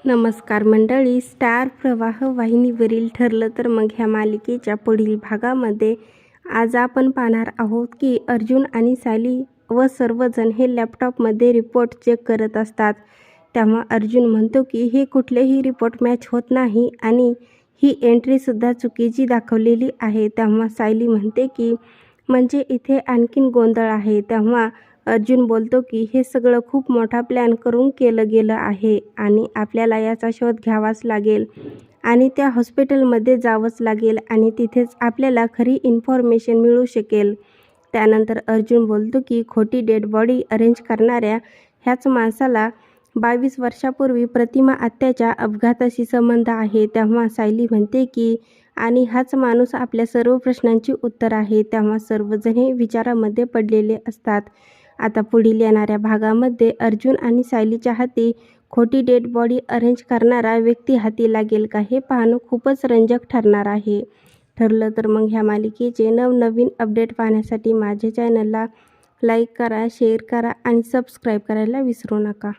नमस्कार मंडळी, स्टार प्रवाह वाहिनीवरील ठरलं तर मग ह्या मालिकेच्या पुढील भागामध्ये आज आपण पाहणार आहोत की अर्जुन आणि सायली व सर्वजण हे लॅपटॉपमध्ये रिपोर्ट चेक करत असतात. तेव्हा अर्जुन म्हणतो की हे कुठलेही रिपोर्ट मॅच होत नाही आणि ही एंट्रीसुद्धा चुकीची दाखवलेली आहे. तेव्हा सायली म्हणते की म्हणजे इथे आणखीन गोंधळ आहे. तेव्हा अर्जुन बोलतो की हे सगळं खूप मोठा प्लॅन करून केलं गेलं आहे आणि आपल्याला याचा शोध घ्यावाच लागेल आणि त्या हॉस्पिटलमध्ये जावंच लागेल आणि तिथेच आपल्याला खरी इन्फॉर्मेशन मिळू शकेल. त्यानंतर अर्जुन बोलतो की खोटी डेड बॉडी अरेंज करणाऱ्या ह्याच माणसाला 22 वर्षापूर्वी प्रतिमा आत्याच्या अपघाताशी संबंध आहे. तेव्हा सायली म्हणते की आणि हाच माणूस आपल्या सर्व प्रश्नांची उत्तर आहे. तेव्हा सर्वजण हे विचारामध्ये पडलेले असतात. आता पुढील येणाऱ्या भागामध्ये अर्जुन आणि सायलीच्या हाती खोटी डेड बॉडी अरेंज करणारा व्यक्ती हाती लागेल का, हे पाहणं खूपच रंजक ठरणार आहे. ठरलं तर मग ह्या मालिकेचे नवनवीन अपडेट पाहण्यासाठी माझ्या चॅनलला लाईक करा, शेअर करा आणि सबस्क्राईब करायला विसरू नका.